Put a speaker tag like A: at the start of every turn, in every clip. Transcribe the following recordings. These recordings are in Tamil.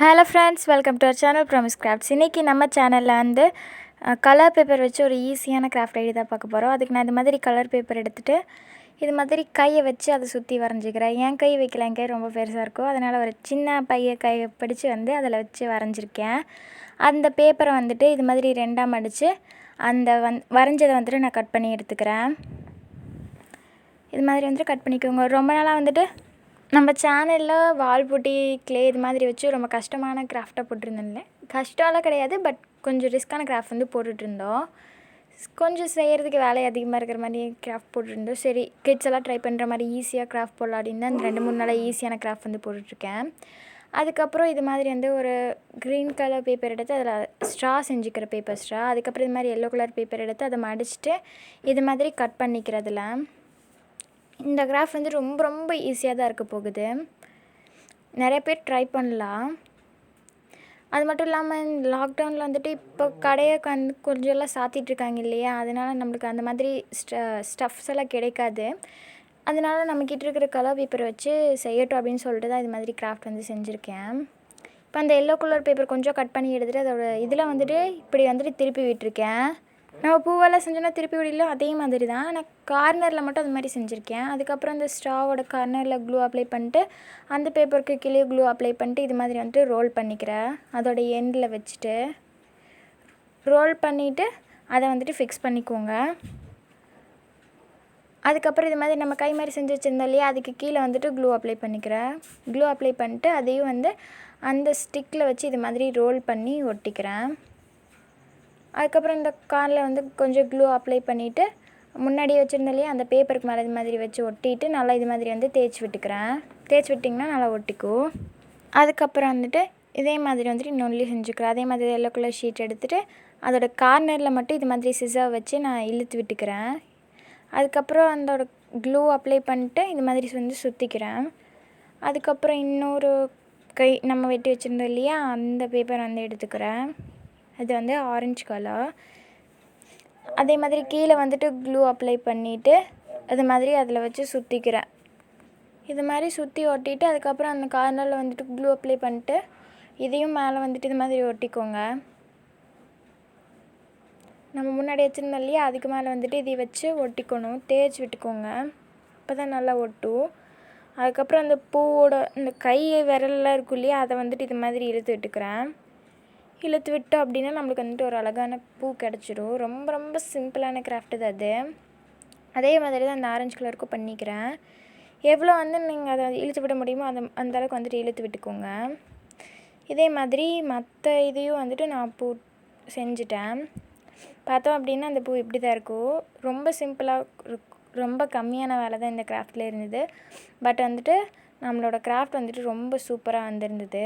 A: Hello friends, welcome to our channel Promise Crafts. இன்றைக்கி நம்ம சேனலில் வந்து கலர் பேப்பர் வச்சு ஒரு ஈஸியான கிராஃப்ட் ஐடி தான் பார்க்க போகிறோம். அதுக்கு நான் இந்த மாதிரி கலர் பேப்பர் எடுத்துகிட்டு இது மாதிரி கையை வச்சு அதை சுற்றி வரைஞ்சிக்கிறேன். என் கை வைக்கல, என் கை ரொம்ப பெருசாக இருக்கும், அதனால் ஒரு சின்ன கையை பிடிச்சி வந்து அதில் வச்சு வரைஞ்சிருக்கேன். அந்த பேப்பரை வந்துட்டு இது மாதிரி ரெண்டாக மடித்து அந்த வரைஞ்சதை வந்துட்டு நான் கட் பண்ணி எடுத்துக்கிறேன். இது மாதிரி வந்துட்டு கட் பண்ணிக்கோங்க. ரொம்ப நாளாக வந்துட்டு நம்ம சேனலில் வால்புட்டி கிளே இது மாதிரி வச்சு ரொம்ப கஷ்டமான கிராஃப்டாக போட்டிருந்தேன்ல, கஷ்டம்லாம் கிடையாது, பட் கொஞ்சம் ரிஸ்க்கான கிராஃப்ட் வந்து போட்டுட்ருந்தோம். கொஞ்சம் செய்கிறதுக்கு வேலை அதிகமாக இருக்கிற மாதிரி கிராஃப்ட் போட்டுருந்தோம். சரி, கிட்ஸ் எல்லாம் ட்ரை பண்ணுற மாதிரி ஈஸியாக கிராஃப்ட் போடலாம் அப்படின்னு தான் அந்த 2-3 நாளாக ஈஸியான கிராஃப்ட் வந்து போட்டுட்ருக்கேன். அதுக்கப்புறம் இது மாதிரி வந்து ஒரு க்ரீன் கலர் பேப்பர் எடுத்து அதில் ஸ்ட்ரா செஞ்சுக்கிற பேப்பர் ஸ்ட்ரா, அதுக்கப்புறம் இது மாதிரி எல்லோ கலர் பேப்பர் எடுத்து அதை மடிச்சுட்டு இது மாதிரி கட் பண்ணிக்கிறதுல இந்த கிராஃப்ட் வந்து ரொம்ப ரொம்ப ஈஸியாக தான் இருக்க போகுது. நிறைய பேர் ட்ரை பண்ணலாம். அது மட்டும் இல்லாமல் இந்த லாக்டவுனில் வந்துட்டு இப்போ கடையை கொஞ்சம் எல்லாம் சாத்திட்ருக்காங்க இல்லையா, அதனால் நம்மளுக்கு அந்த மாதிரி ஸ்டஃப்ஸ் எல்லாம் கிடைக்காது. அதனால் நம்மக்கிட்ட இருக்கிற கலர் பேப்பரை வச்சு செய்யட்டும் அப்படின்னு சொல்லிட்டு தான் இது மாதிரி கிராஃப்ட் வந்து செஞ்சுருக்கேன். இப்போ அந்த எல்லோ கலர் பேப்பர் கொஞ்சம் கட் பண்ணி எடுத்துகிட்டு அதோட இதில் வந்துட்டு இப்படி வந்துட்டு திருப்பி விட்டுருக்கேன். நம்ம பூவெல்லாம் செஞ்சோன்னா திருப்பி விடல, அதே மாதிரி தான் நான் கார்னரில் மட்டும் அது மாதிரி செஞ்சுருக்கேன். அதுக்கப்புறம் அந்த ஸ்ட்ராவோட கார்னரில் க்ளூ அப்ளை பண்ணிட்டு அந்த பேப்பருக்கு கீழே க்ளூ அப்ளை பண்ணிட்டு இது மாதிரி வந்துட்டு ரோல் பண்ணிக்கிறேன். அதோட எண்டில் வச்சுட்டு ரோல் பண்ணிவிட்டு அதை வந்துட்டு ஃபிக்ஸ் பண்ணிக்கோங்க. அதுக்கப்புறம் இது மாதிரி நம்ம கை மாதிரி செஞ்சு வச்சுருந்தோம் இல்லையா, அதுக்கு கீழே வந்துட்டு க்ளூ அப்ளை பண்ணிக்கிறேன். க்ளூ அப்ளை பண்ணிட்டு அதையும் வந்து அந்த ஸ்டிக்கில் வச்சு இது மாதிரி ரோல் பண்ணி ஒட்டிக்கிறேன். அதுக்கப்புறம் இந்த கார்னில் வந்து கொஞ்சம் க்ளூ அப்ளை பண்ணிவிட்டு முன்னாடியே வச்சுருந்தோம் இல்லையா, அந்த பேப்பருக்கு மேலே இது மாதிரி வச்சு ஒட்டிட்டு நல்லா இது மாதிரி வந்து தேய்ச்சி விட்டுக்கிறேன். தேய்ச்சி விட்டிங்கன்னா நல்லா ஒட்டிக்கும். அதுக்கப்புறம் வந்துட்டு இதே மாதிரி வந்துட்டு இன்னொன்றுலையும் செஞ்சுக்கிறேன். அதே மாதிரி எல்லோ கலர் ஷீட் எடுத்துகிட்டு அதோட கார்னரில் மட்டும் இது மாதிரி சிசர் வச்சு நான் இழுத்து விட்டுக்கிறேன். அதுக்கப்புறம் அதோட க்ளூ அப்ளை பண்ணிட்டு இது மாதிரி வந்து சுற்றிக்கிறேன். அதுக்கப்புறம் இன்னொரு கை நம்ம வெட்டி வச்சுருந்தோம் இல்லையா, அந்த பேப்பர் வந்து எடுத்துக்கிறேன். அது வந்து ஆரஞ்சு கலர். அதே மாதிரி கீழே வந்துட்டு க்ளூ அப்ளை பண்ணிவிட்டு அது மாதிரி அதில் வச்சு சுற்றிக்கிறேன். இது மாதிரி சுற்றி ஒட்டிட்டு அதுக்கப்புறம் அந்த கார்னரில் வந்துட்டு க்ளூ அப்ளை பண்ணிட்டு இதையும் மேலே வந்துட்டு இது மாதிரி ஒட்டிக்கோங்க. நம்ம முன்னாடி வச்சுருந்தோம் இல்லையா, அதுக்கு மேலே வந்துட்டு இதை வச்சு ஒட்டிக்கணும், தேய்ச்சி விட்டுக்கோங்க, அப்போ தான் நல்லா ஒட்டும். அதுக்கப்புறம் அந்த பூவோட இந்த கை விரல்லாம் இருக்கும் இல்லையா, அதை வந்துட்டு இது மாதிரி இழுத்து விட்டுக்கிறேன். இழுத்து விட்டோம் அப்படின்னா நம்மளுக்கு வந்துட்டு ஒரு அழகான பூ கிடச்சிரும். ரொம்ப ரொம்ப சிம்பிளான கிராஃப்ட்டு தான் அது. அதே மாதிரி தான் அந்த ஆரஞ்சு கலருக்கும் பண்ணிக்கிறேன். எவ்வளோ வந்து நீங்கள் அதை இழுத்து விட முடியுமோ அந்த அளவுக்கு வந்துட்டு இழுத்து விட்டுக்கோங்க. இதே மாதிரி மற்ற இதையும் வந்துட்டு நான் பூ செஞ்சுட்டேன். பார்த்தோம் அப்படின்னா அந்த பூ இப்படி தான் இருக்கும். ரொம்ப சிம்பிளாக ரொம்ப கம்மியான வேலை தான் இந்த கிராஃப்டில் இருந்தது. பட் வந்துட்டு நம்மளோட கிராஃப்ட் வந்துட்டு ரொம்ப சூப்பராக வந்திருந்தது.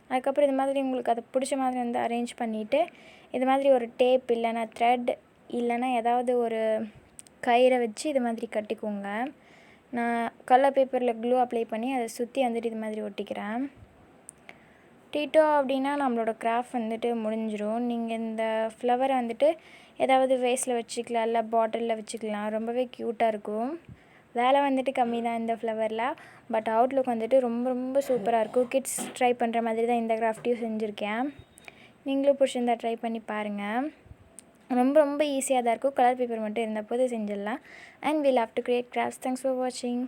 A: அதுக்கப்புறம் இது மாதிரி உங்களுக்கு அதை பிடிச்ச மாதிரி வந்து அரேஞ்ச் பண்ணிவிட்டு இது மாதிரி ஒரு டேப் இல்லைன்னா த்ரெட் இல்லைன்னா ஏதாவது ஒரு கயிறை வச்சு இது மாதிரி கட்டிக்கோங்க. நான் கலர் பேப்பரில் க்ளூ அப்ளை பண்ணி அதை சுற்றி வந்துட்டு இது மாதிரி ஒட்டிக்கிறேன். டீட்டோ அப்படின்னா நம்மளோட கிராஃப்ட் வந்துட்டு முடிஞ்சிடும். நீங்கள் இந்த ஃப்ளவரை வந்துட்டு ஏதாவது வேஸில் வச்சுக்கலாம், இல்லை பாட்டிலில் வச்சுக்கலாம். ரொம்பவே க்யூட்டாக இருக்கும். வேலை வந்துட்டு கம்மி தான் இந்த ஃப்ளவரில், பட் அவுட்லுக் வந்துட்டு ரொம்ப ரொம்ப சூப்பராக இருக்கும். கிட்ஸ் ட்ரை பண்ணுற மாதிரி தான் இந்த கிராஃப்ட்டையும் செஞ்சுருக்கேன். நீங்களும் பிடிச்சிருந்தா ட்ரை பண்ணி பாருங்கள். ரொம்ப ரொம்ப ஈஸியாக தான் இருக்கும். கலர் பேப்பர் மட்டும் இருந்த போது செஞ்சிடலாம். And we love to create crafts. Thanks for வாட்சிங்.